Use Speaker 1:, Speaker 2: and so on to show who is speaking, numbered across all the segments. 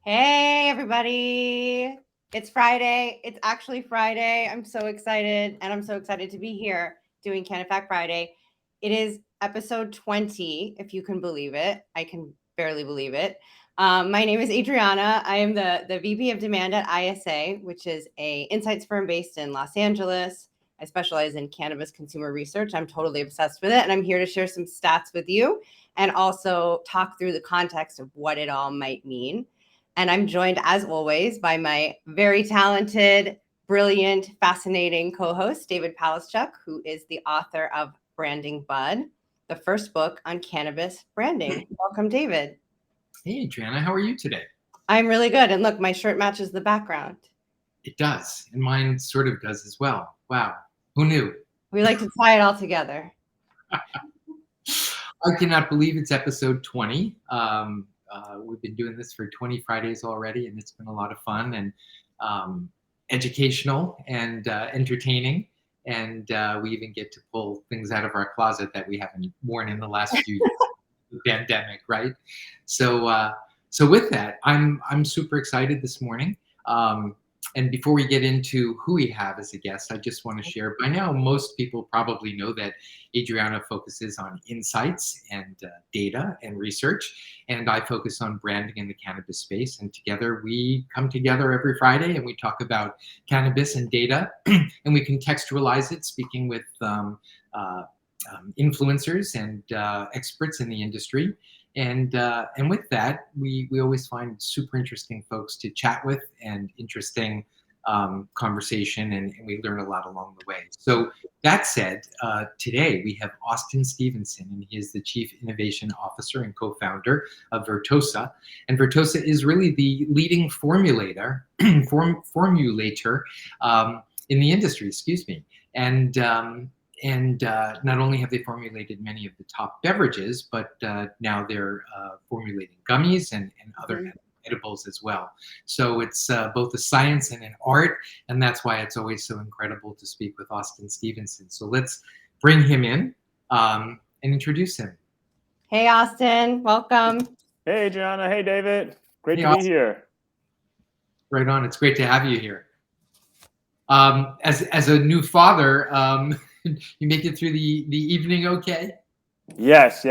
Speaker 1: Hey, everybody. It's Friday. It's actually Friday. I'm so excited, and I'm so excited to be here doing CANNAfact Friday. It is episode 20, if you can believe it. I can barely believe it. My name is Adriana. I am the VP of Demand at ISA, which is a insights firm based in Los Angeles. I specialize in cannabis consumer research. I'm totally obsessed with it, and I'm here to share some stats with you and also talk through the context of what it all might mean. And I'm joined, as always, by my very talented, brilliant, fascinating co host, David Palaschuk, who is the author of Branding Bud, the first book on cannabis branding. Welcome, David.
Speaker 2: Hey, Adriana, how are you today?
Speaker 1: I'm really good. And look, my shirt matches the background.
Speaker 2: It does, and mine sort of does as well. Wow, who knew?
Speaker 1: We like to tie it all together.
Speaker 2: I cannot believe it's episode 20. We've been doing this for 20 Fridays already, and it's been a lot of fun and educational and entertaining. And we even get to pull things out of our closet that we haven't worn in the last few years of the pandemic, right? So with that, I'm super excited this morning. And before we get into who we have as a guest, I just want to share, by now, most people probably know that Adriana focuses on insights and data and research, and I focus on branding in the cannabis space. And together we come together every Friday and we talk about cannabis and data, and we contextualize it, speaking with influencers and experts in the industry. And with that, we always find super interesting folks to chat with and interesting conversation, and we learn a lot along the way. So that said, today we have Austin Stevenson, and he is the Chief Innovation Officer and co-founder of Vertosa. And Vertosa is really the leading formulator in the industry, excuse me. And not only have they formulated many of the top beverages, but now they're formulating gummies and other edibles as well. So it's both a science and an art, and that's why it's always so incredible to speak with Austin Stevenson. So let's bring him in and introduce him.
Speaker 1: Hey, Austin. Welcome.
Speaker 3: Hey, Adriana. Hey, David. Great
Speaker 2: Hey,
Speaker 3: to
Speaker 2: Austin.
Speaker 3: be here.
Speaker 2: Right on. It's great to have you here. As a new father, you make it through the evening okay?
Speaker 3: Yes.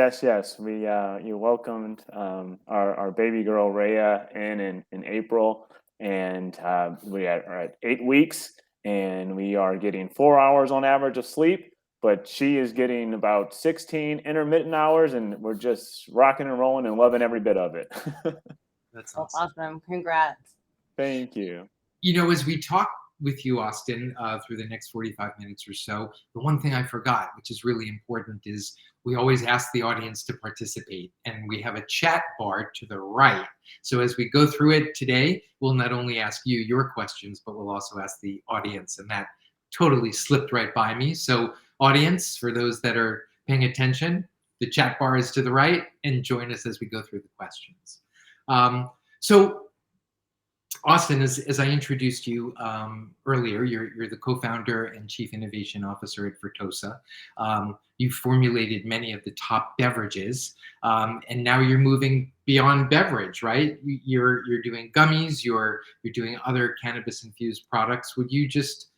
Speaker 3: We you welcomed our baby girl Rhea in April, and we are at 8 weeks, and we are getting 4 hours on average of sleep. But she is getting about 16 intermittent hours, and we're just rocking and rolling and loving every bit of it.
Speaker 2: That's
Speaker 1: awesome. Congrats.
Speaker 3: Thank you.
Speaker 2: You know, as we talk with you, Austin, through the next 45 minutes or so, the one thing I forgot, which is really important, is we always ask the audience to participate, and we have a chat bar to the right. So as we go through it today, we'll not only ask you your questions, but we'll also ask the audience, and that totally slipped right by me. So audience, for those that are paying attention, the chat bar is to the right, and join us as we go through the questions. So Austin, as I introduced you earlier, you're the co-founder and chief innovation officer at Vertosa. You've formulated many of the top beverages, and now you're moving beyond beverage, right? You're doing gummies, you're doing other cannabis-infused products. Would you just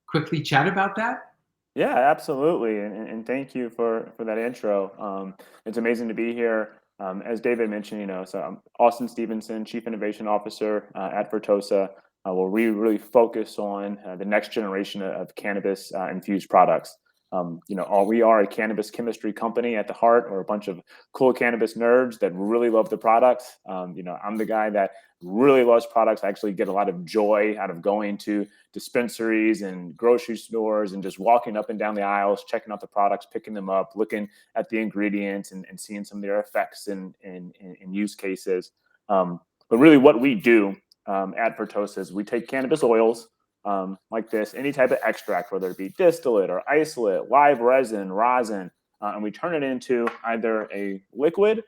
Speaker 2: quickly chat about that?
Speaker 3: Yeah, absolutely, and thank you for that intro. It's amazing to be here. As David mentioned, so I'm Austin Stevenson, Chief Innovation Officer at Vertosa. Where we really focus on the next generation of cannabis infused products. We are a cannabis chemistry company at the heart, or a bunch of cool cannabis nerds that really love the products. I'm the guy that really loves products. I actually get a lot of joy out of going to dispensaries and grocery stores and just walking up and down the aisles, checking out the products, picking them up, looking at the ingredients and seeing some of their effects and use cases. But really what we do at Vertosa is we take cannabis oils like this, any type of extract, whether it be distillate or isolate, live resin, rosin, and we turn it into either a liquid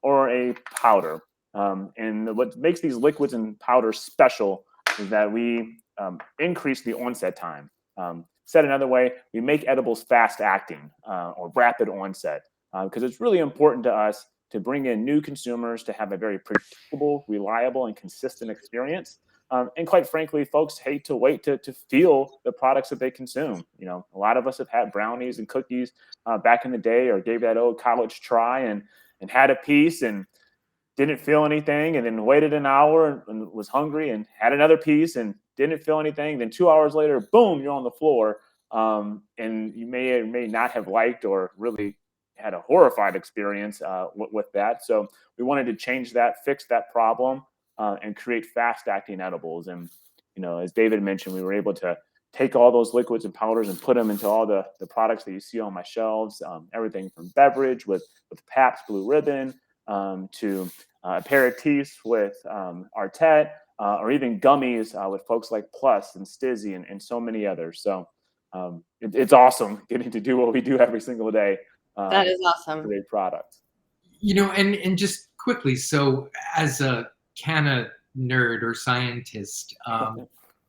Speaker 3: or a powder. And what makes these liquids and powders special is that we increase the onset time. Said another way, we make edibles fast acting or rapid onset, because it's really important to us to bring in new consumers, to have a very predictable, reliable, and consistent experience. And quite frankly, folks hate to wait to feel the products that they consume. You know, a lot of us have had brownies and cookies back in the day, or gave that old college try and had a piece and didn't feel anything, and then waited an hour and was hungry and had another piece and didn't feel anything. Then 2 hours later, boom, you're on the floor. And you may or may not have liked or really had a horrified experience with that. So we wanted to change that, fix that problem, and create fast-acting edibles. And, you know, as David mentioned, we were able to take all those liquids and powders and put them into all the products that you see on my shelves, everything from beverage with Pabst Blue Ribbon, to aperitifs with Artet, or even gummies with folks like Plus and Stizzy and so many others. So it's awesome getting to do what we do every single day.
Speaker 1: That is awesome.
Speaker 3: Great product.
Speaker 2: You know, and just quickly, so as a canna nerd or scientist,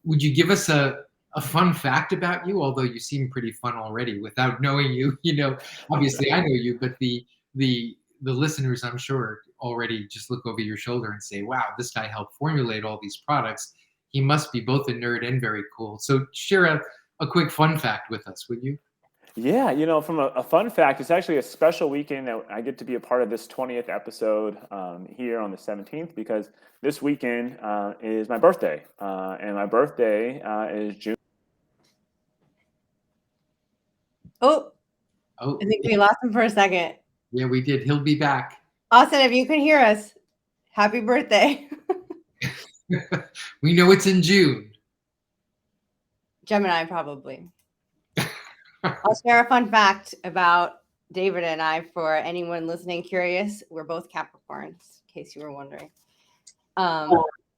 Speaker 2: would you give us a fun fact about you? Although you seem pretty fun already without knowing you. You know, obviously I know you, but the listeners, I'm sure, already just look over your shoulder and say, wow, this guy helped formulate all these products. He must be both a nerd and very cool. So share a quick fun fact with us, would you?
Speaker 3: Yeah, you know, from a fun fact, it's actually a special weekend that I get to be a part of this 20th episode here on the 17th, because this weekend is my birthday. And my birthday is June.
Speaker 1: Oh, I think we lost him for a second.
Speaker 2: Yeah, we did. He'll be back.
Speaker 1: Austin, if you can hear us, happy birthday.
Speaker 2: We know it's in June.
Speaker 1: Gemini, probably. I'll share a fun fact about David and I for anyone listening curious. We're both Capricorns, in case you were wondering.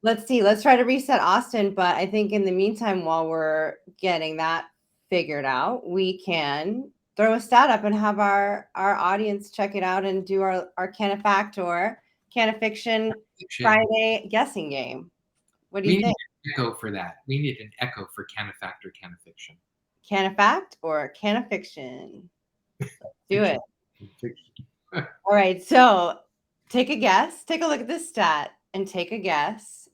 Speaker 1: Let's see. Let's try to reset Austin. But I think in the meantime, while we're getting that figured out, we can throw a stat up and have our audience check it out and do our CANNAfact or CANNAfiction Friday guessing game. What do you think?
Speaker 2: We need an echo for that. We need an echo for CANNAfact or CANNAfiction.
Speaker 1: CANNAfact or CANNAfiction? Let's do it. All right. So take a guess. Take a look at this stat and take a guess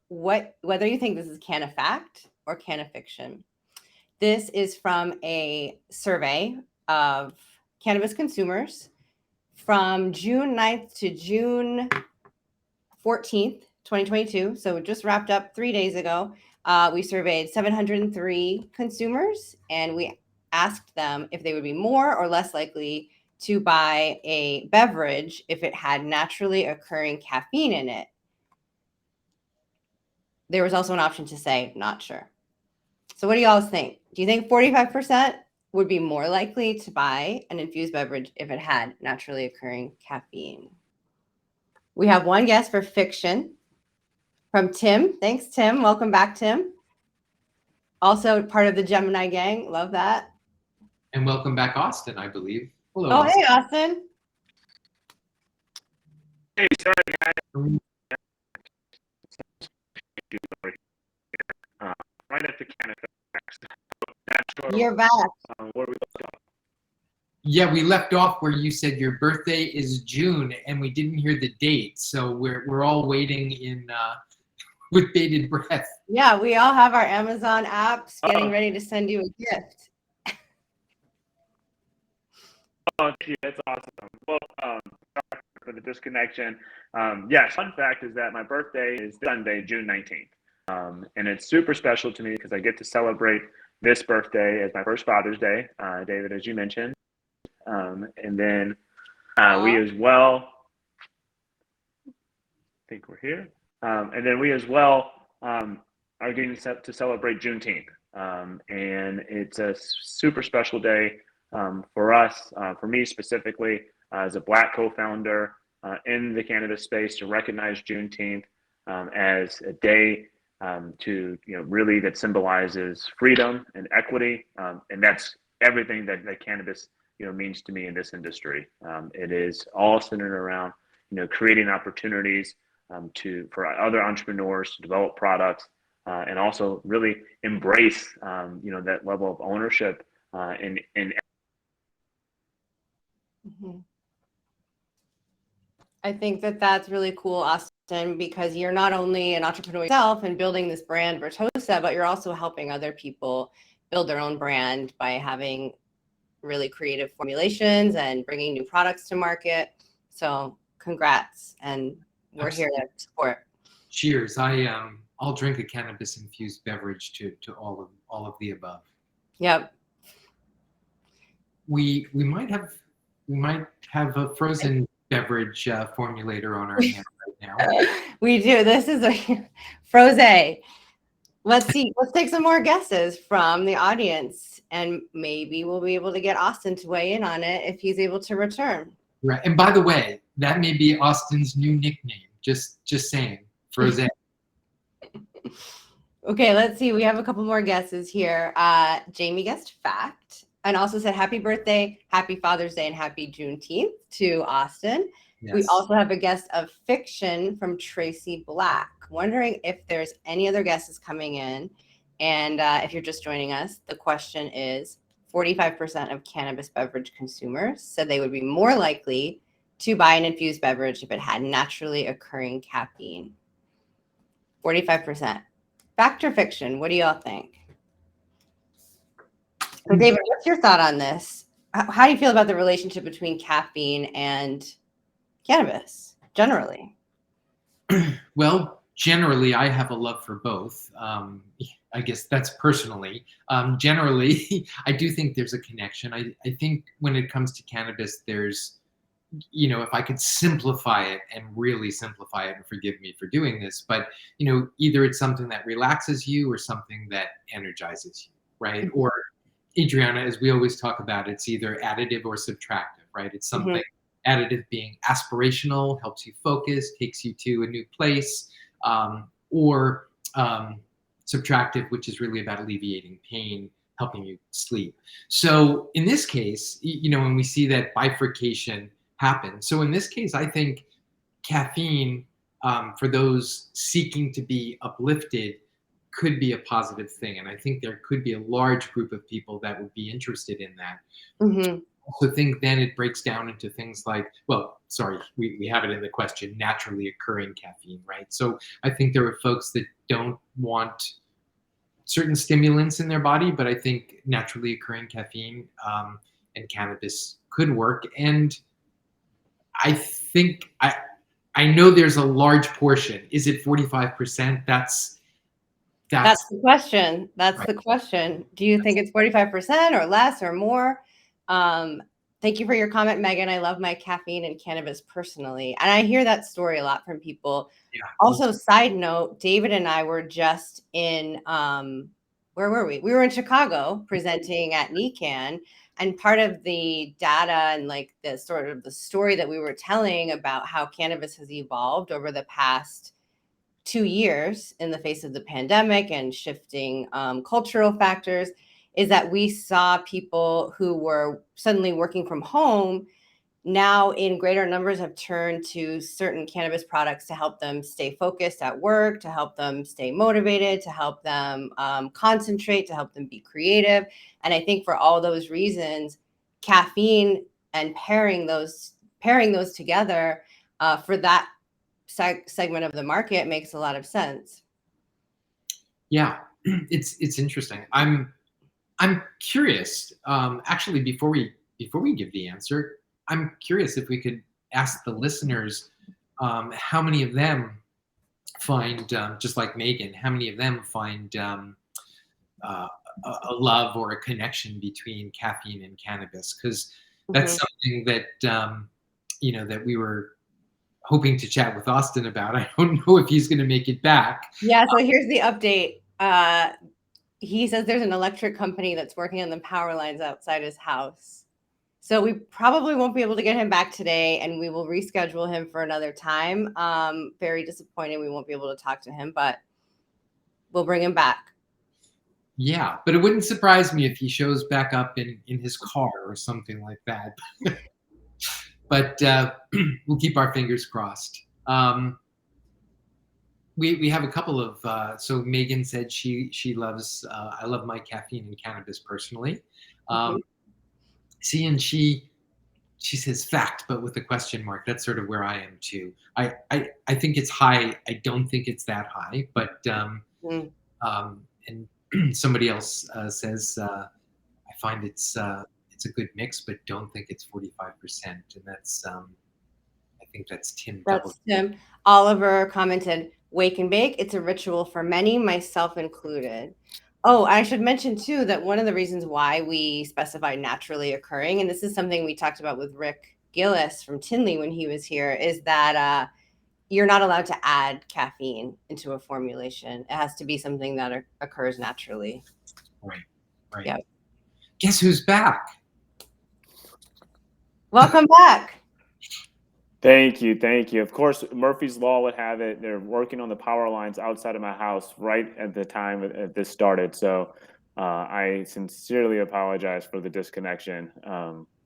Speaker 1: whether you think this is CANNAfact or CANNAfiction. This is from a survey of cannabis consumers from June 9th to June 14th, 2022. So it just wrapped up 3 days ago. We surveyed 703 consumers, and we asked them if they would be more or less likely to buy a beverage if it had naturally occurring caffeine in it. There was also an option to say, not sure. So what do y'all think? Do you think 45% would be more likely to buy an infused beverage if it had naturally occurring caffeine? We have one guess for fiction from Tim. Thanks, Tim. Welcome back, Tim. Also part of the Gemini gang. Love that.
Speaker 2: And welcome back, Austin, I believe. Hello,
Speaker 1: Oh,
Speaker 2: Austin.
Speaker 1: hey, Austin.
Speaker 3: Hey, sorry, guys. Right at the CANNAfact.
Speaker 1: You're back.
Speaker 3: Where we left off.
Speaker 2: Yeah, we left off where you said your birthday is June, and we didn't hear the date, so we're all waiting in with bated breath.
Speaker 1: Yeah, we all have our Amazon apps getting ready to send you a gift.
Speaker 3: Oh, thank you. That's awesome. Well, sorry for the disconnection. Yes, fun fact is that my birthday is Sunday, June 19th. And it's super special to me because I get to celebrate this birthday as my first Father's Day, David, as you mentioned. And then we as well, I think we're here. And then we as well are getting set to celebrate Juneteenth. And it's a super special day for us, for me specifically, as a Black co-founder in the cannabis space, to recognize Juneteenth as a day to, really that symbolizes freedom and equity. And that's everything that cannabis, means to me in this industry. It is all centered around, creating opportunities for other entrepreneurs to develop products and also really embrace, that level of ownership in
Speaker 1: Mm-hmm. I think that that's really cool, Austin, because you're not only an entrepreneur yourself and building this brand Vertosa, but you're also helping other people build their own brand by having really creative formulations and bringing new products to market. So congrats, and we're here to support.
Speaker 2: Cheers. I'll drink a cannabis infused beverage to all of the above.
Speaker 1: Yep.
Speaker 2: We might have a frozen beverage formulator on our hands right now.
Speaker 1: We do. This is a frosé. Let's see. Let's take some more guesses from the audience, and maybe we'll be able to get Austin to weigh in on it if he's able to return.
Speaker 2: Right. And by the way, that may be Austin's new nickname. Just saying, Frosé.
Speaker 1: Okay, let's see. We have a couple more guesses here. Jamie guessed fact and also said happy birthday, happy Father's Day, and happy Juneteenth to Austin. Yes. We also have a guest of fiction from Tracy Black. Wondering if there's any other guesses coming in. And if you're just joining us, the question is 45% of cannabis beverage consumers said they would be more likely to buy an infused beverage if it had naturally occurring caffeine. 45%. Fact or fiction? What do y'all think? So David, what's your thought on this? How do you feel about the relationship between caffeine and cannabis generally?
Speaker 2: Well, generally, I have a love for both. I guess that's personally. Generally, I do think there's a connection. I think when it comes to cannabis, there's, if I could simplify it and really simplify it, and forgive me for doing this, but, either it's something that relaxes you or something that energizes you, right? Mm-hmm. Or Adriana, as we always talk about, it's either additive or subtractive, right? It's something additive being aspirational, helps you focus, takes you to a new place, or subtractive, which is really about alleviating pain, helping you sleep. So in this case, when we see that bifurcation happen, so in this case, I think caffeine, for those seeking to be uplifted, could be a positive thing. And I think there could be a large group of people that would be interested in that. Mm-hmm. I also think then it breaks down into things like, we have it in the question, naturally occurring caffeine, right? So I think there are folks that don't want certain stimulants in their body, but I think naturally occurring caffeine and cannabis could work. And I think, I know there's a large portion. Is it 45%? That's
Speaker 1: the question. That's right. The question. Do you think it's 45% or less or more? Thank you for your comment, Megan. I love my caffeine and cannabis personally. And I hear that story a lot from people. Yeah. Also, side note, David and I were just in, where were we? We were in Chicago presenting at NECANN. And part of the data and like the sort of the story that we were telling about how cannabis has evolved over the past 2 years in the face of the pandemic and shifting cultural factors is that we saw people who were suddenly working from home now in greater numbers have turned to certain cannabis products to help them stay focused at work, to help them stay motivated, to help them concentrate, to help them be creative. And I think for all those reasons, caffeine and pairing those together for that segment of the market makes a lot of sense.
Speaker 2: Yeah, it's interesting. I'm curious. Actually, before we give the answer, I'm curious if we could ask the listeners how many of them find, just like Megan, how many of them find a love or a connection between caffeine and cannabis? Because that's something that that we were hoping to chat with Austin about. I don't know if he's going to make it back.
Speaker 1: Yeah, so here's the update. He says there's an electric company that's working on the power lines outside his house. So we probably won't be able to get him back today, and we will reschedule him for another time. Very disappointed we won't be able to talk to him, but we'll bring him back.
Speaker 2: Yeah, but it wouldn't surprise me if he shows back up in his car or something like that. But we'll keep our fingers crossed. We have a couple of, so Megan said she loves, I love my caffeine and cannabis personally. See, and she She says fact, but with a question mark. That's sort of where I am too. I think it's high. I don't think it's that high, but
Speaker 1: Mm.
Speaker 2: and somebody else says I find it's a good mix, but don't think it's 45%, and that's I think that's Tim Double.
Speaker 1: That's Tim. Oliver commented, "Wake and bake. It's a ritual for many, myself included." Oh, I should mention too that one of the reasons why we specify naturally occurring, and this is something we talked about with Rick Gillis from Tinley when he was here, is that you're not allowed to add caffeine into a formulation. It has to be something that occurs naturally.
Speaker 2: Right, right.
Speaker 1: Yeah.
Speaker 2: Guess who's back?
Speaker 1: Welcome back.
Speaker 3: Thank you, thank you. Of course, Murphy's Law would have it. They're working on the power lines outside of my house right at the time this started. So I sincerely apologize for the disconnection,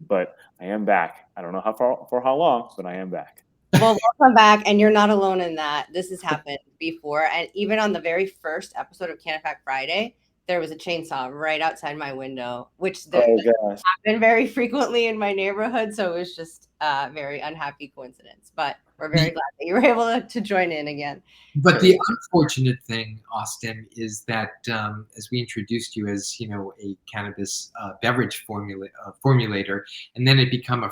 Speaker 3: but I am back. I don't know for how long, but I am back.
Speaker 1: Well, welcome back, and you're not alone in that. This has happened before, and even on the very first episode of CANNAfact Friday, there was a chainsaw right outside my window, which
Speaker 3: Oh gosh.
Speaker 1: happened very frequently in my neighborhood. So it was just a very unhappy coincidence. But we're very glad that you were able to join in again.
Speaker 2: But the unfortunate thing, Austin, is that as we introduced you as a cannabis beverage formulator, and then it become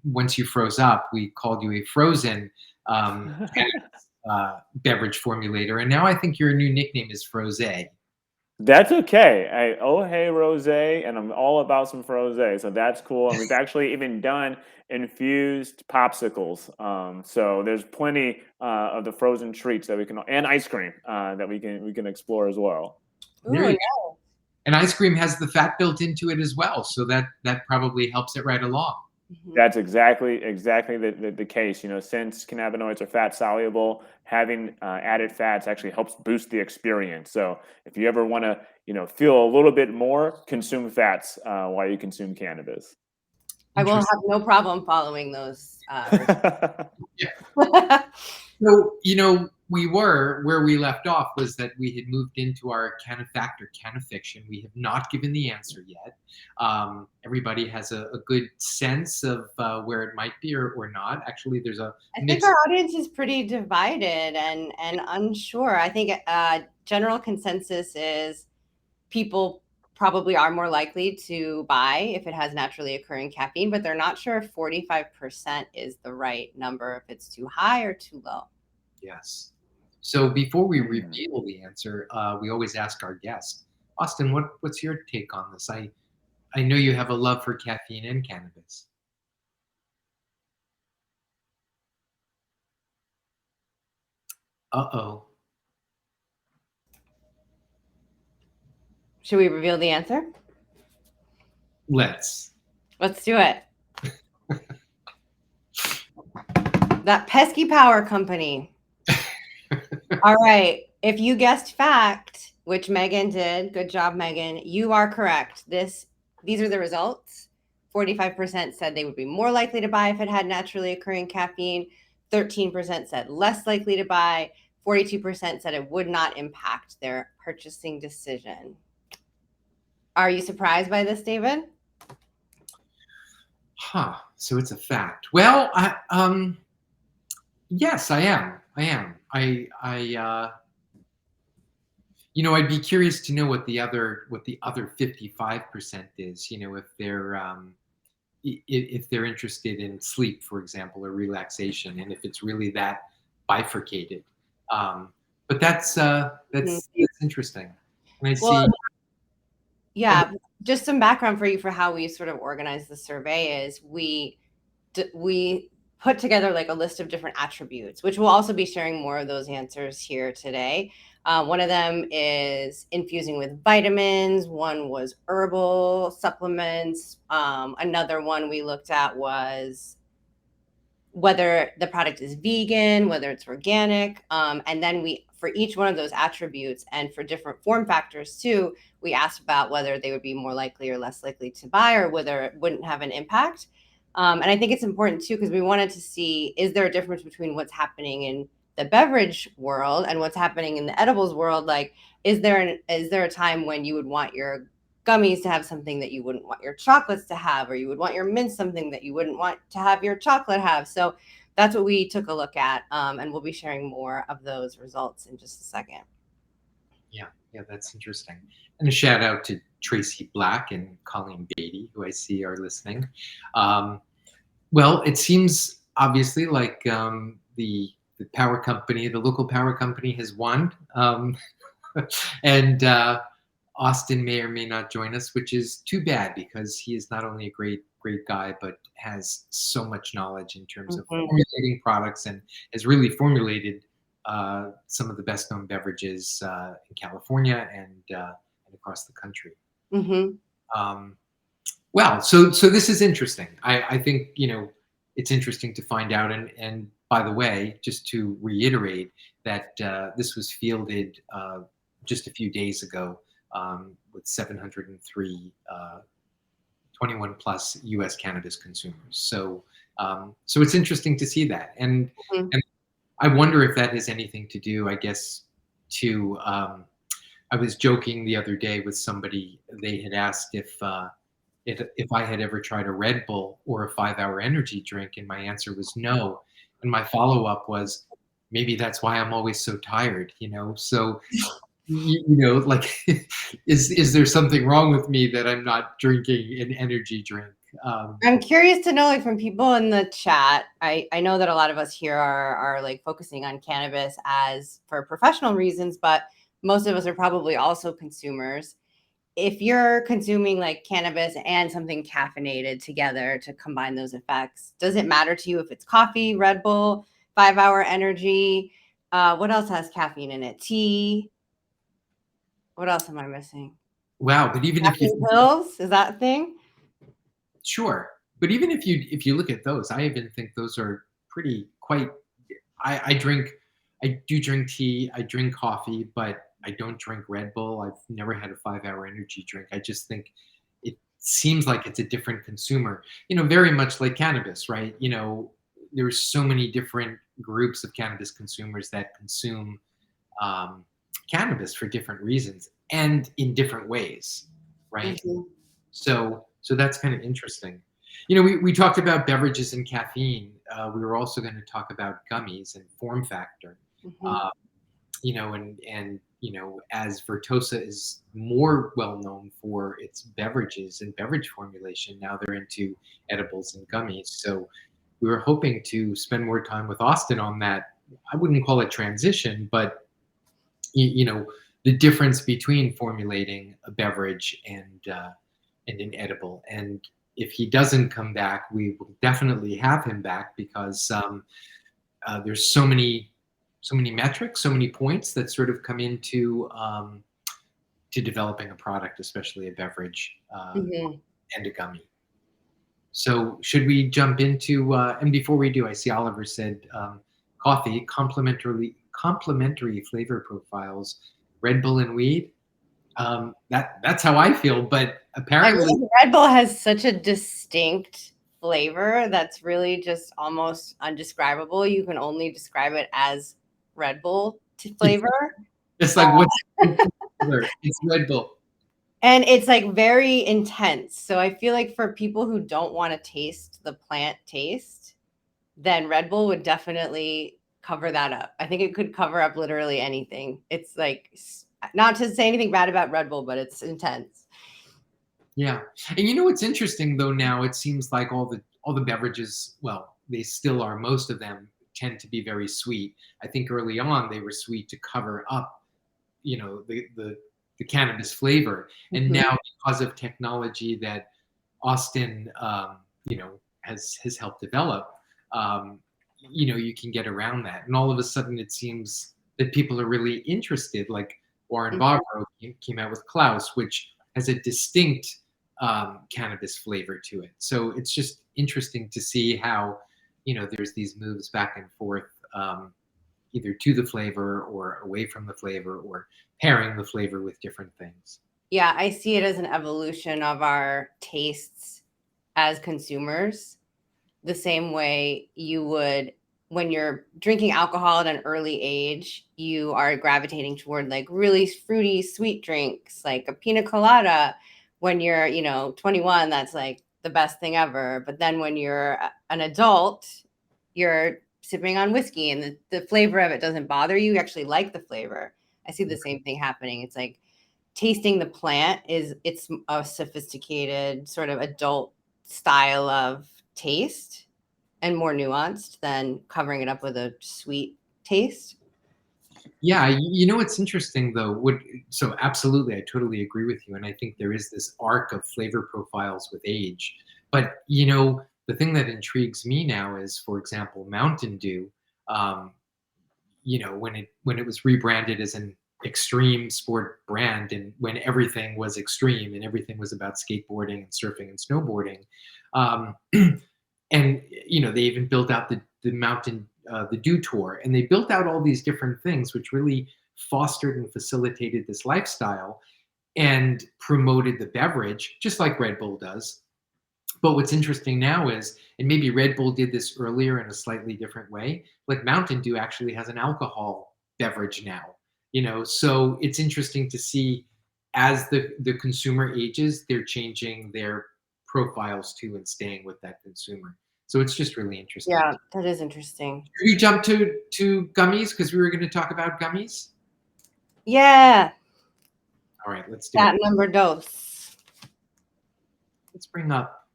Speaker 2: once you froze up, we called you a frozen cannabis beverage formulator, and now I think your new nickname is Froze.
Speaker 3: That's okay. Oh hey rose, and I'm all about some froze, so that's cool. And we've actually even done infused popsicles. So there's plenty of the frozen treats that we can, and ice cream that we can explore as well.
Speaker 1: Ooh, no.
Speaker 2: And ice cream has the fat built into it as well, so that probably helps it right along.
Speaker 3: That's exactly the case. Since cannabinoids are fat soluble, having added fats actually helps boost the experience. So if you ever want to, feel a little bit more, consume fats while you consume cannabis.
Speaker 1: I will have no problem following those.
Speaker 2: Yeah. So, we were where we left off was that we had moved into our CANNAfact or CANNAfiction. We have not given the answer yet. Everybody has a good sense of where it might be or not. Actually, there's a
Speaker 1: I think our audience is pretty divided and unsure. I think general consensus is people probably are more likely to buy if it has naturally occurring caffeine, but they're not sure if 45% is the right number, if it's too high or too low.
Speaker 2: Yes. So before we reveal the answer, we always ask our guest, Austin, what's your take on this? I know you have a love for caffeine and cannabis. Uh-oh.
Speaker 1: Should we reveal the answer?
Speaker 2: Let's
Speaker 1: do it. That pesky power company. All right. If you guessed fact, which Megan did, good job, Megan, you are correct. These are the results. 45% said they would be more likely to buy if it had naturally occurring caffeine. 13% said less likely to buy. 42% said it would not impact their purchasing decision. Are you surprised by this, David?
Speaker 2: Huh. So it's a fact. Well, yes, I am. I'd be curious to know what the other 55% is. If they're interested in sleep, for example, or relaxation, and if it's really that bifurcated. But that's interesting. And I see.
Speaker 1: Yeah, just some background for you for how we sort of organize the survey is we put together like a list of different attributes, which we'll also be sharing more of those answers here today. One of them is infusing with vitamins. One was herbal supplements. Another one we looked at was whether the product is vegan, whether it's organic. And then for each one of those attributes and for different form factors too, we asked about whether they would be more likely or less likely to buy or whether it wouldn't have an impact. And I think it's important too, because we wanted to see, is there a difference between what's happening in the beverage world and what's happening in the edibles world? Like, is there a time when you would want your gummies to have something that you wouldn't want your chocolates to have, or you would want your mints something that you wouldn't want to have your chocolate have. So that's what we took a look at, and we'll be sharing more of those results in just a second.
Speaker 2: Yeah, that's interesting. And a shout out to Tracy Black and Colleen Beatty, who I see are listening. Well, it seems obviously like the power company, the local power company, has won, and Austin may or may not join us, which is too bad because he is not only a great guy, but has so much knowledge in terms of formulating products and has really formulated some of the best known beverages in California and across the country. Well, so this is interesting. I think, it's interesting to find out. And by the way, just to reiterate that this was fielded just a few days ago with 703 21 plus U.S. cannabis consumers. So it's interesting to see that. And I wonder if that has anything to do, I guess, to I was joking the other day with somebody. They had asked if I had ever tried a Red Bull or a 5-hour energy drink, and my answer was no. And my follow-up was, maybe that's why I'm always so tired, So, like, is there something wrong with me that I'm not drinking an energy drink?
Speaker 1: I'm curious to know, like, from people in the chat. I know that a lot of us here are like focusing on cannabis as for professional reasons, but most of us are probably also consumers. If you're consuming like cannabis and something caffeinated together to combine those effects, does it matter to you if it's coffee, Red Bull, 5-hour energy? What else has caffeine in it? Tea. What else am I missing?
Speaker 2: Wow, but even
Speaker 1: caffeine pills, is that a thing?
Speaker 2: Sure, but even if you look at those, I even think those are quite. I do drink tea, I drink coffee, but I don't drink Red Bull. I've never had a 5-hour energy drink. I just think it seems like it's a different consumer, very much like cannabis, right? There's so many different groups of cannabis consumers that consume cannabis for different reasons and in different ways, right? So that's kind of interesting. We talked about beverages and caffeine. We were also going to talk about gummies and form factor. And as Vertosa is more well known for its beverages and beverage formulation, now they're into edibles and gummies. So we were hoping to spend more time with Austin on that. I wouldn't call it transition, but the difference between formulating a beverage and an edible. And if he doesn't come back, we will definitely have him back because there's so many metrics, so many points that sort of come into to developing a product, especially a beverage and a gummy. So should we jump into? And before we do, I see Oliver said coffee complementary flavor profiles, Red Bull and weed. That's how I feel, but apparently
Speaker 1: Red Bull has such a distinct flavor that's really just almost undescribable. You can only describe it as Red Bull flavor.
Speaker 2: It's like what's it's Red Bull.
Speaker 1: And it's like very intense. So I feel like for people who don't want to taste the plant taste, then Red Bull would definitely cover that up. I think it could cover up literally anything. It's like, not to say anything bad about Red Bull, but it's intense.
Speaker 2: Yeah. And what's interesting though, now it seems like all the beverages, well, they still are, most of them tend to be very sweet. I think early on they were sweet to cover up, the cannabis flavor. And now because of technology that Austin has helped develop, you can get around that. And all of a sudden it seems that people are really interested, like Warren Barbaro came out with Klaus, which has a distinct cannabis flavor to it. So it's just interesting to see how, there's these moves back and forth, either to the flavor or away from the flavor or pairing the flavor with different things.
Speaker 1: Yeah, I see it as an evolution of our tastes as consumers, the same way you would when you're drinking alcohol at an early age, you are gravitating toward like really fruity, sweet drinks like a pina colada. when you're, 21, that's like the best thing ever. But then when you're an adult, you're sipping on whiskey and the flavor of it doesn't bother you. You actually like the flavor. I see the same thing happening. It's like tasting the plant it's a sophisticated sort of adult style of taste and more nuanced than covering it up with a sweet taste.
Speaker 2: Yeah, it's interesting though. So absolutely, I totally agree with you, and I think there is this arc of flavor profiles with age. But the thing that intrigues me now is, for example, Mountain Dew. Um, when it was rebranded as an extreme sport brand, and when everything was extreme and everything was about skateboarding and surfing and snowboarding, um, and they even built out the Dew Tour, and they built out all these different things which really fostered and facilitated this lifestyle and promoted the beverage just like Red Bull does. But what's interesting now is, and maybe Red Bull did this earlier in a slightly different way, like Mountain Dew actually has an alcohol beverage now. So it's interesting to see as the consumer ages, they're changing their profiles too and staying with that consumer. So it's just really interesting.
Speaker 1: Yeah, that is interesting.
Speaker 2: Should we jump to gummies because we were going to talk about gummies?
Speaker 1: Yeah,
Speaker 2: All right, let's do
Speaker 1: that
Speaker 2: it.
Speaker 1: number dose.
Speaker 2: Let's bring up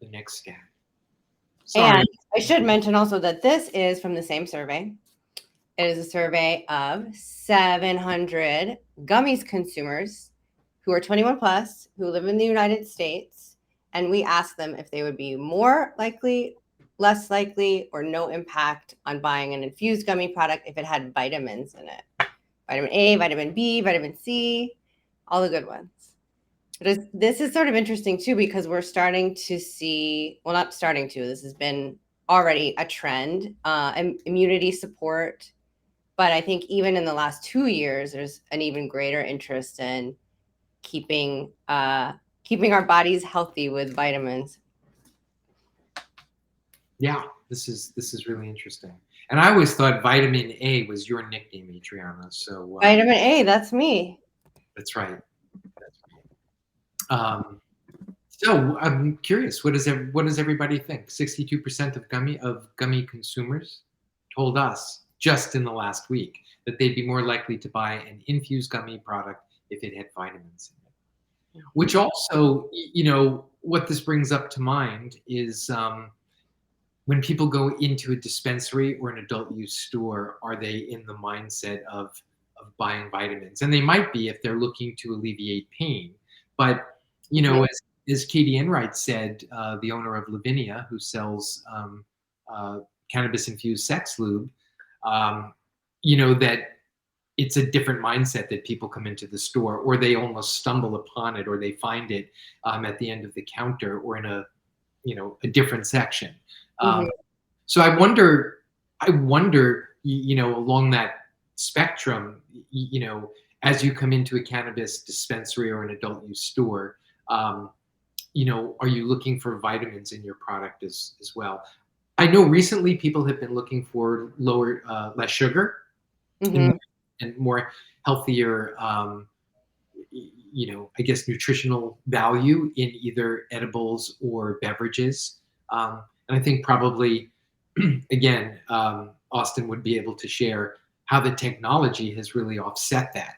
Speaker 2: the next scan. Sorry.
Speaker 1: And I should mention also that this is from the same survey. It is a survey of 700 gummies consumers who are 21 plus, who live in the United States. And we asked them if they would be more likely, less likely, or no impact on buying an infused gummy product if it had vitamins in it. Vitamin A, vitamin B, vitamin C, all the good ones. But this is sort of interesting too, because we're starting to see, well, not starting to, this has been already a trend, immunity support. But I think even in the last 2 years, there's an even greater interest in keeping our bodies healthy with vitamins.
Speaker 2: Yeah, this is really interesting. And I always thought vitamin A was your nickname, Adriana. So
Speaker 1: Vitamin A, that's me.
Speaker 2: that's right. So I'm curious, what does everybody think? 62% of gummy consumers told us just in the last week that they'd be more likely to buy an infused gummy product if it had vitamins in it. Which also, what this brings up to mind is when people go into a dispensary or an adult use store, are they in the mindset of buying vitamins? And they might be if they're looking to alleviate pain. But, as Katie Enright said, the owner of Lavinia, who sells cannabis-infused sex lube, that it's a different mindset that people come into the store, or they almost stumble upon it, or they find it at the end of the counter or in a different section. So I wonder, along that spectrum, as you come into a cannabis dispensary or an adult use store, are you looking for vitamins in your product as well? I know recently people have been looking for less sugar, and more healthier, I guess, nutritional value in either edibles or beverages. And I think probably, again, Austin would be able to share how the technology has really offset that.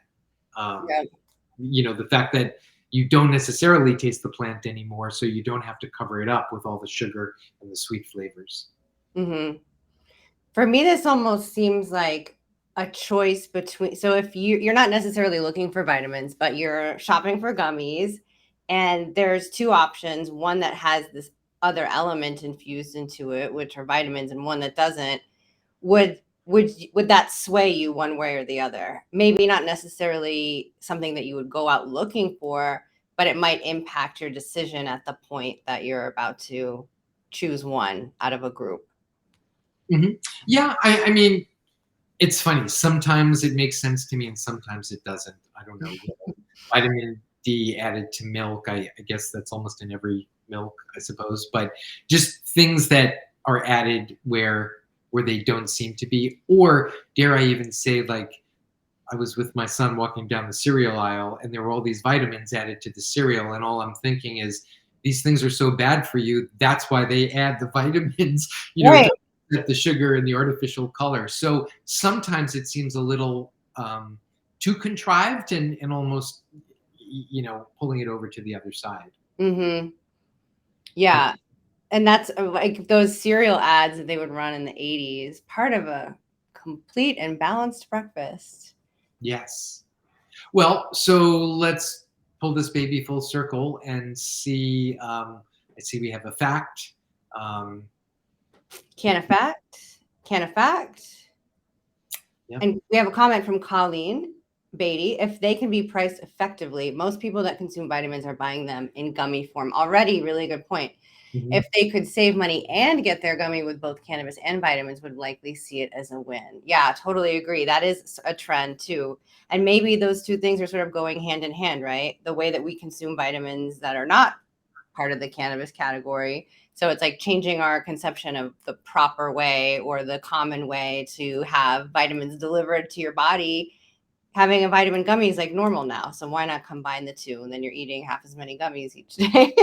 Speaker 2: The fact that you don't necessarily taste the plant anymore, so you don't have to cover it up with all the sugar and the sweet flavors.
Speaker 1: For me, this almost seems like a choice between, so if you're not necessarily looking for vitamins, but you're shopping for gummies, and there's two options, one that has this other element infused into it, which are vitamins, and one that doesn't, would that sway you one way or the other? Maybe not necessarily something that you would go out looking for, but it might impact your decision at the point that you're about to choose one out of a group.
Speaker 2: Yeah, I mean, it's funny. Sometimes it makes sense to me, and sometimes it doesn't. I don't know. Vitamin D added to milk. I guess that's almost in every milk, I suppose. But just things that are added where they don't seem to be, or dare I even say, like I was with my son walking down the cereal aisle, and there were all these vitamins added to the cereal, and all I'm thinking is, these things are so bad for you. That's why they add the vitamins,
Speaker 1: Right.
Speaker 2: to get the sugar and the artificial color. So sometimes it seems a little too contrived, and almost, pulling it over to the other side.
Speaker 1: Mm-hmm. Yeah. And that's like those cereal ads that they would run in the 80s, part of a complete and balanced breakfast.
Speaker 2: Yes. Well, so let's pull this baby full circle and see. I see we have a fact. Um,
Speaker 1: CANNAfact. CANNAfact.
Speaker 2: Yep.
Speaker 1: And we have a comment from Colleen Beatty. If they can be priced effectively, most people that consume vitamins are buying them in gummy form. Already, really good point.
Speaker 2: Mhm.
Speaker 1: If they could save money and get their gummy with both cannabis and vitamins, would likely see it as a win. Yeah, totally agree. That is a trend too. And maybe those two things are sort of going hand in hand, right? The way that we consume vitamins that are not part of the cannabis category. So it's like changing our conception of the proper way or the common way to have vitamins delivered to your body. Having a vitamin gummy is like normal now. So why not combine the two? And then you're eating half as many gummies each day.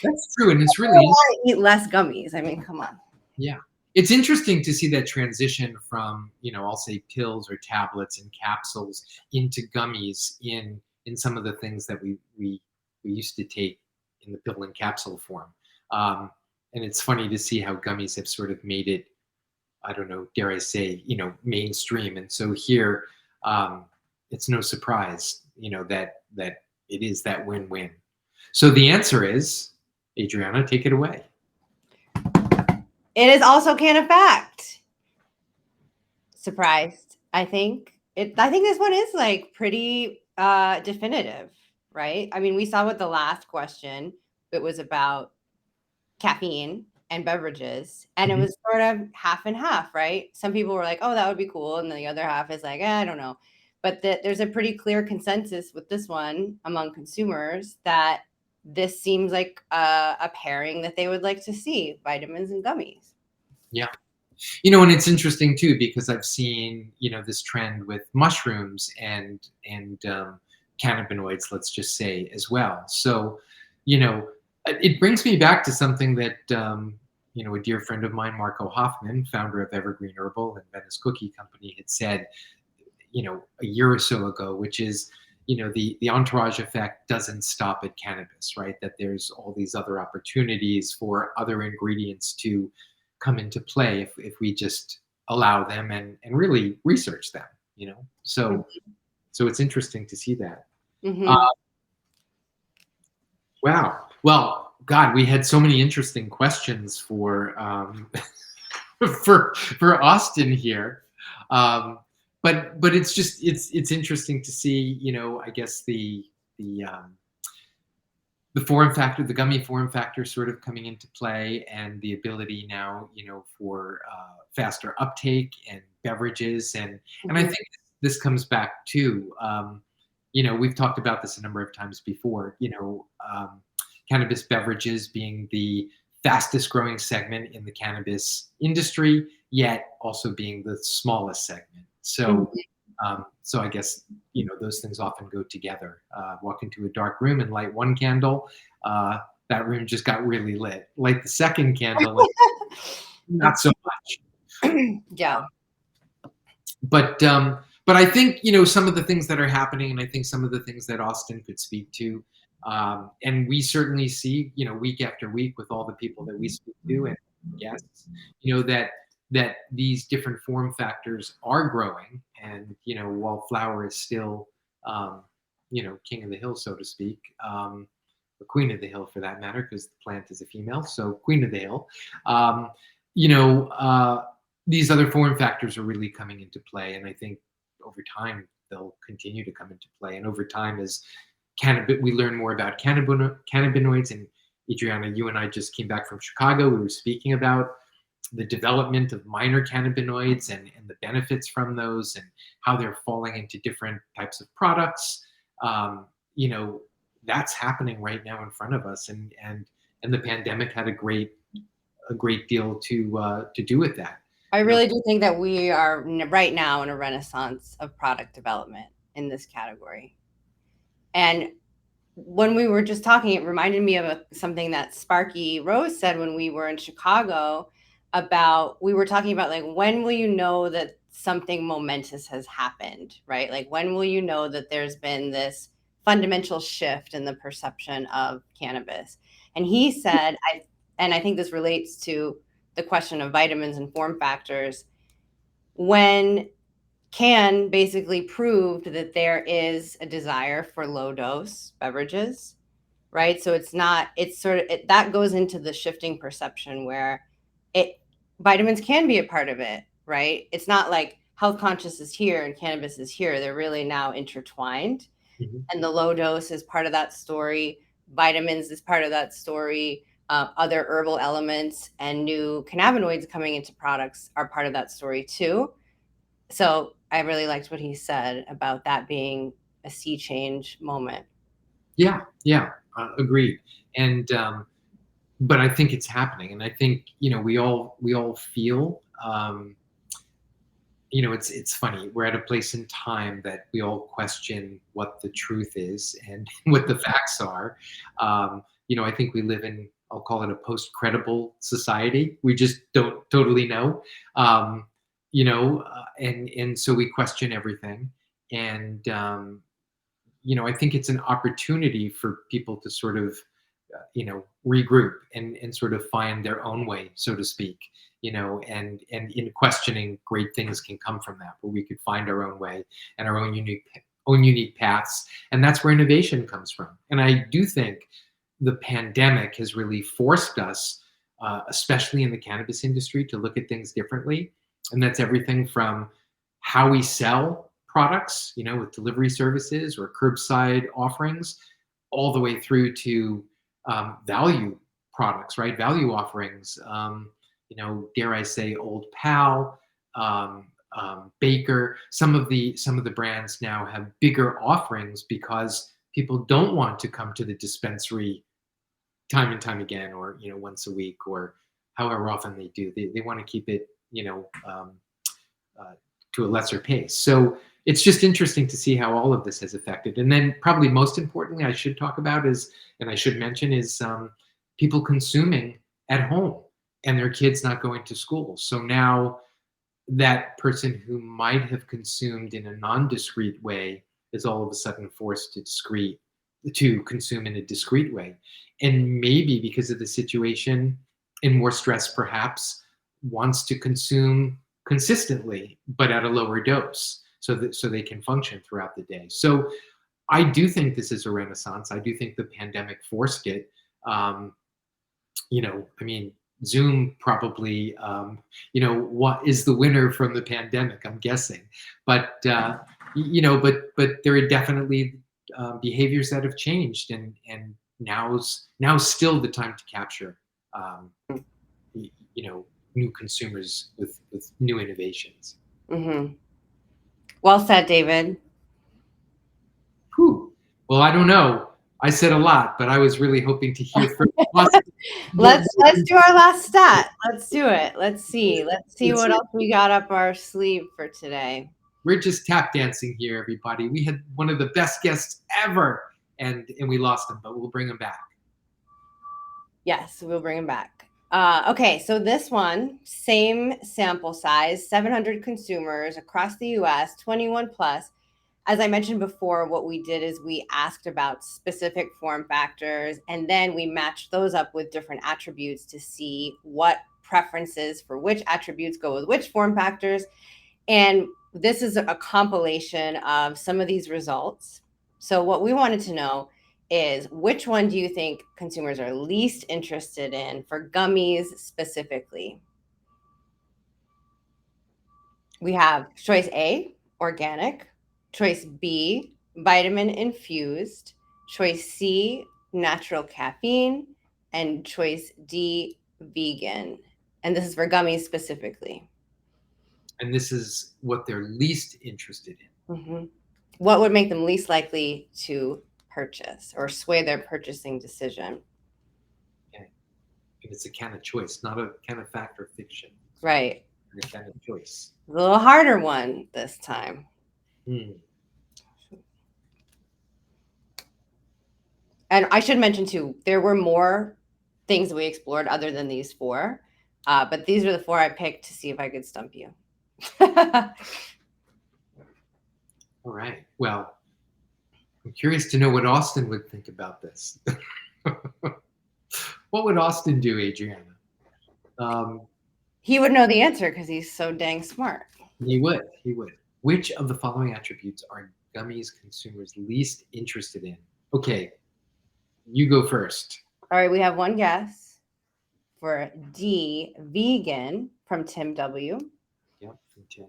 Speaker 2: That's true, and it's
Speaker 1: I
Speaker 2: really
Speaker 1: want to eat less gummies. I mean, come on.
Speaker 2: yeah. It's interesting to see that transition from, I'll say pills or tablets and capsules into gummies in some of the things that we used to take in the pill and capsule form. And it's funny to see how gummies have sort of made it, I don't know, dare I say, mainstream. And so here, it's no surprise, that it is that win-win. So the answer is, Adriana, take it away.
Speaker 1: It is also CANNAfact. Surprised, I think. I think this one is like pretty definitive, right? I mean, we saw with the last question, it was about caffeine and beverages, and it
Speaker 2: Mhm.
Speaker 1: was sort of half and half, right? Some people were like, "Oh, that would be cool," and then the other half is like, I don't know. But there's a pretty clear consensus with this one among consumers that this seems like a pairing that they would like to see: vitamins and gummies.
Speaker 2: Yeah. And it's interesting too, because I've seen, this trend with mushrooms and cannabinoids, let's just say, as well. So, it brings me back to something that a dear friend of mine, Marco Hoffman, founder of Evergreen Herbal and Venice Cookie Company, had said, a year or so ago, which is, the entourage effect doesn't stop at cannabis, right? That there's all these other opportunities for other ingredients to come into play if we just allow them and really research them, so it's interesting to see that.
Speaker 1: Mm-hmm.
Speaker 2: Wow. Well, God, we had so many interesting questions for for Austin here. But it's just it's interesting to see, I guess the form factor, the gummy form factor sort of coming into play, and the ability now, for faster uptake and beverages. And I think this comes back to, we've talked about this a number of times before, cannabis beverages being the fastest growing segment in the cannabis industry, yet also being the smallest segment. So I guess, those things often go together. Walk into a dark room and light one candle, that room just got really lit. Light the second candle, and not so much.
Speaker 1: Yeah.
Speaker 2: But I think, some of the things that are happening, and I think some of the things that Austin could speak to, and we certainly see, week after week with all the people that we speak to and guests, that these different form factors are growing. And, while flower is still, king of the hill, so to speak, or queen of the hill for that matter, because the plant is a female, so queen of the hill. You know, these other form factors are really coming into play, and I think over time they'll continue to come into play. And over time, as we learn more about cannabinoids, and Adriana, you and I just came back from Chicago. We were speaking about the development of minor cannabinoids and the benefits from those, and how they're falling into different types of products. You know, that's happening right now in front of us, and the pandemic had a great deal to do with that.
Speaker 1: I really do think that we are right now in a renaissance of product development in this category. And when we were just talking, it reminded me of something that Sparky Rose said when we were in Chicago about, we were talking about like, when will you know that something momentous has happened, right? Like, when will you know that there's been this fundamental shift in the perception of cannabis? And he said, and I think this relates to the question of vitamins and form factors, when Can basically proved that there is a desire for low dose beverages, right? So it's sort of, that goes into the shifting perception where vitamins can be a part of it, right? It's not like health conscious is here and cannabis is here. They're really now intertwined.
Speaker 2: Mhm.
Speaker 1: And the low dose is part of that story. Vitamins is part of that story. Other herbal elements and new cannabinoids coming into products are part of that story too. So I really liked what he said about that being a sea change moment.
Speaker 2: Yeah, agreed. And but I think it's happening, and I think we all feel. It's funny. We're at a place in time that we all question what the truth is and what the facts are. I think we live in, I'll call it, a post-credible society. We just don't totally know. And so we question everything. And I think it's an opportunity for people to sort of, regroup and sort of find their own way, so to speak. And in questioning, great things can come from that, where we could find our own way and our own unique paths, and that's where innovation comes from. And I do think the pandemic has really forced us, especially in the cannabis industry, to look at things differently. And that's everything from how we sell products, with delivery services or curbside offerings, all the way through to value products, right? Value offerings. Dare I say, Old Pal, Baker. Some of the brands now have bigger offerings because people don't want to come to the dispensary time and time again, or once a week, or however often they do. They want to keep it, uh, to a lesser pace. So it's just interesting to see how all of this has affected. And then probably most importantly, I should talk about and I should mention is people consuming at home and their kids not going to school. So now that person who might have consumed in a non-discrete way is all of a sudden forced to consume in a discrete way. And maybe because of the situation and more stress perhaps, wants to consume consistently but at a lower dose, so they can function throughout the day. So I do think this is a renaissance. I do think the pandemic forced it. I mean, Zoom probably, what is the winner from the pandemic? I'm guessing, but but there are definitely behaviors that have changed, and now's still the time to capture, new consumers with new innovations.
Speaker 1: Mm-hmm. Well said, David.
Speaker 2: Whew. Well, I don't know. I said a lot, but I was really hoping to hear from us.
Speaker 1: Let's do our last stat. Let's do it. Let's see what else we got up our sleeve for today.
Speaker 2: We're just tap dancing here, everybody. We had one of the best guests ever, and we lost him, but we'll bring him back.
Speaker 1: Yes, we'll bring him back. Okay, so this one, same sample size, 700 consumers across the US, 21 plus. As I mentioned before, what we did is we asked about specific form factors, and then we matched those up with different attributes to see what preferences for which attributes go with which form factors. And this is a compilation of some of these results. So what we wanted to know is, which one do you think consumers are least interested in for gummies specifically? We have choice A, organic, choice B, vitamin infused, choice C, natural caffeine, and choice D, vegan. And this is for gummies specifically.
Speaker 2: And this is what they're least interested in.
Speaker 1: Mm-hmm. What would make them least likely to purchase or sway their purchasing decision?
Speaker 2: Okay. And it's a kind of choice, not a kind of fact or fiction.
Speaker 1: Right.
Speaker 2: Kind of choice.
Speaker 1: A little harder one this time. And I should mention too, there were more things we explored other than these four, but these are the four I picked to see if I could stump you.
Speaker 2: All right. Well, I'm curious to know what Austin would think about this. What would Austin do, Adriana?
Speaker 1: He would know the answer because he's so dang smart.
Speaker 2: He would. He would. Which of the following attributes are gummies consumers least interested in? Okay, you go first.
Speaker 1: All right, we have one guess for D, vegan, from Tim W.
Speaker 2: Yep, from Tim.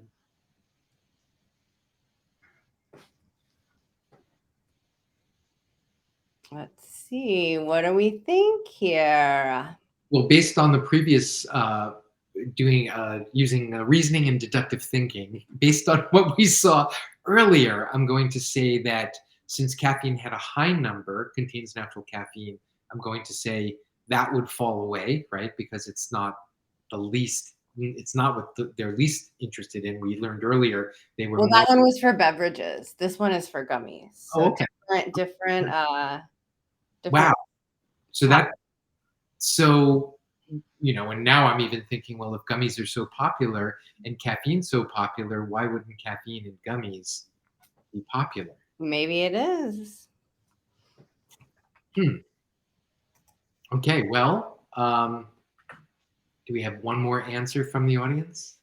Speaker 1: Let's see. What do we think here?
Speaker 2: Well, based on the previous using reasoning and deductive thinking, based on what we saw earlier, I'm going to say that since caffeine had a high number, contains natural caffeine, I'm going to say that would fall away, right? Because it's not the least, it's not what they're least interested in. We learned earlier they were.
Speaker 1: Well, that one was for beverages. This one is for gummies. So
Speaker 2: okay.
Speaker 1: Different.
Speaker 2: Wow. So that, so, you know, and now I'm even thinking, well, if gummies are so popular and caffeine so popular, why wouldn't caffeine and gummies be popular?
Speaker 1: Maybe it is.
Speaker 2: Okay, well, do we have one more answer from the audience?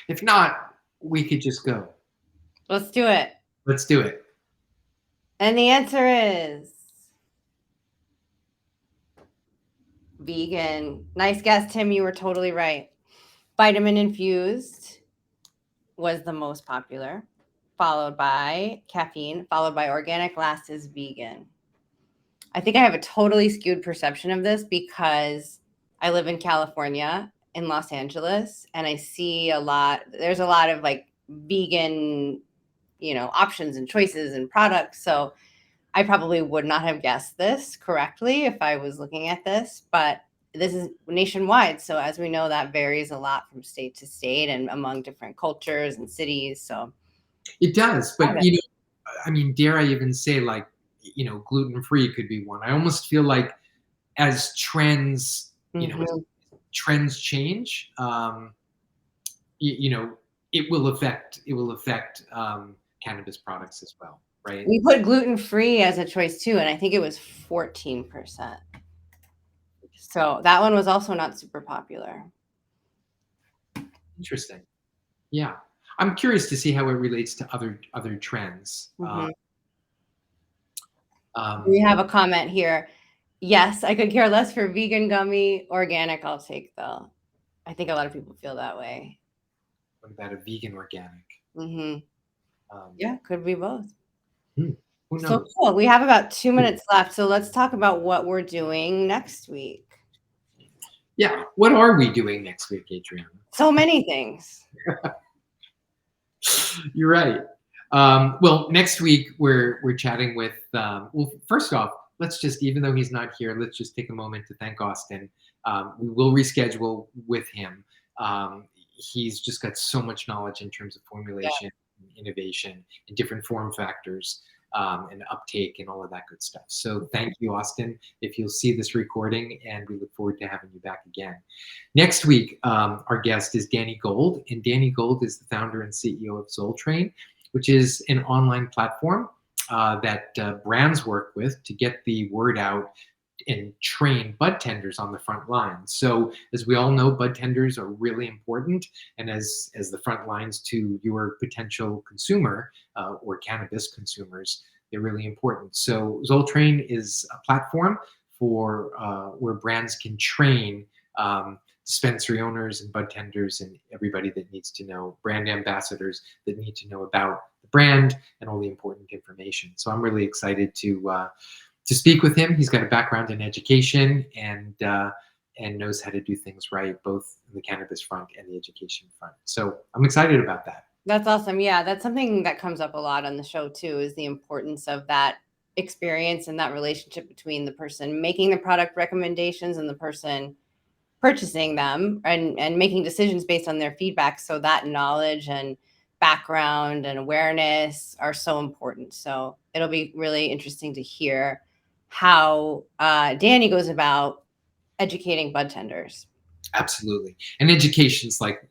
Speaker 2: If not, we could just go.
Speaker 1: Let's do it.
Speaker 2: Let's do it.
Speaker 1: And the answer is vegan. Nice guess, Tim. You were totally right. Vitamin infused was the most popular, followed by caffeine, followed by organic. Last is vegan. I think I have a totally skewed perception of this because I live in California, in Los Angeles, and I see there's a lot of like vegan, you know, options and choices and products. So I probably would not have guessed this correctly if I was looking at this, but this is nationwide. So as we know, that varies a lot from state to state and among different cultures and cities. So
Speaker 2: it does, but you know, I mean, dare I even say, like, you know, gluten-free could be one. I almost feel like as trends, you know, as trends change, you know, it will affect cannabis products as well, right?
Speaker 1: We put gluten-free as a choice too, and I think it was 14%. So that one was also not super popular.
Speaker 2: Interesting. Yeah, I'm curious to see how it relates to other trends.
Speaker 1: We have a comment here. Yes, I could care less for vegan gummy. Organic, I'll take though. I think a lot of people feel that way.
Speaker 2: What about a vegan organic?
Speaker 1: Yeah, could be both.
Speaker 2: Who knows?
Speaker 1: So cool. We have about 2 minutes left. So let's talk about what we're doing next week.
Speaker 2: Yeah, what are we doing next week, Adriana?
Speaker 1: So many things.
Speaker 2: You're right. Well, next week we're chatting with. Well, first off, let's just, even though he's not here, let's just take a moment to thank Austin. We will reschedule with him. He's just got so much knowledge in terms of formulation, innovation, and different form factors, and uptake, and all of that good stuff. So thank you, Austin, if you'll see this recording, and we look forward to having you back again. Next week, our guest is Danny Gold, and Danny Gold is the founder and CEO of Zoltrain, which is an online platform that brands work with to get the word out and train bud tenders on the front line. So as we all know, bud tenders are really important, and as the front lines to your potential consumer or cannabis consumers, they're really important. So Zoltrain is a platform for where brands can train dispensary owners and bud tenders and everybody that needs to know, brand ambassadors that need to know about the brand and all the important information. So I'm really excited to speak with him. He's got a background in education and knows how to do things right, both in the cannabis front and the education front. So I'm excited about that.
Speaker 1: That's awesome. Yeah, that's something that comes up a lot on the show too, is the importance of that experience and that relationship between the person making the product recommendations and the person purchasing them and making decisions based on their feedback. So that knowledge and background and awareness are so important. So it'll be really interesting to hear how Danny goes about educating bud tenders.
Speaker 2: Absolutely. And education's like,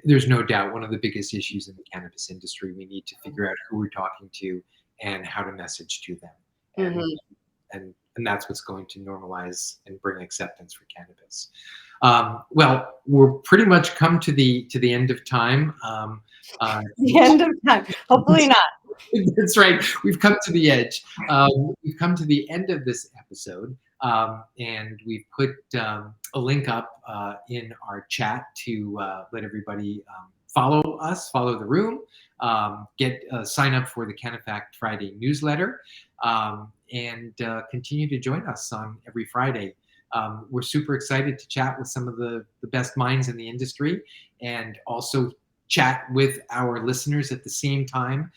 Speaker 2: there's no doubt one of the biggest issues in the cannabis industry. We need to figure out who we're talking to and how to message to them. And and that's what's going to normalize and bring acceptance for cannabis. Well, we're pretty much come to the end of time.
Speaker 1: The end of time. Hopefully not.
Speaker 2: That's right. We've come to the edge. We've come to the end of this episode, and we've put a link up in our chat to let everybody follow us, follow the room, sign up for the CANNAfact Friday newsletter, and continue to join us on every Friday. We're super excited to chat with some of the best minds in the industry, and also chat with our listeners at the same time,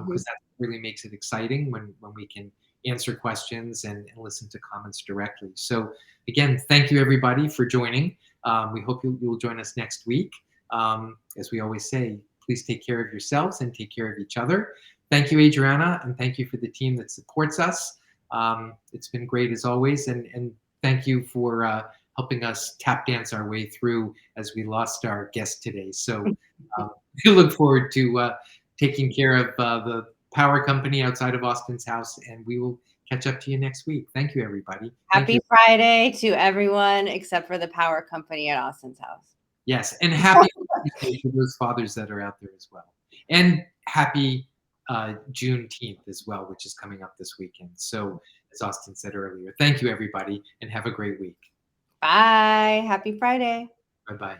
Speaker 2: because that really makes it exciting when we can answer questions and listen to comments directly. So again, thank you everybody for joining. We hope you'll join us next week. As we always say, please take care of yourselves and take care of each other. Thank you, Adriana, and thank you for the team that supports us. It's been great as always, and thank you for helping us tap dance our way through as we lost our guest today. So we look forward to taking care of the power company outside of Austin's house, and we will catch up to you next week. Thank you, everybody.
Speaker 1: Happy Friday to everyone except for the power company at Austin's house.
Speaker 2: Yes, and happy Father's Day to those fathers that are out there as well. And happy Juneteenth as well, which is coming up this weekend. So as Austin said earlier, thank you, everybody, and have a great week.
Speaker 1: Bye. Happy Friday.
Speaker 2: Bye-bye.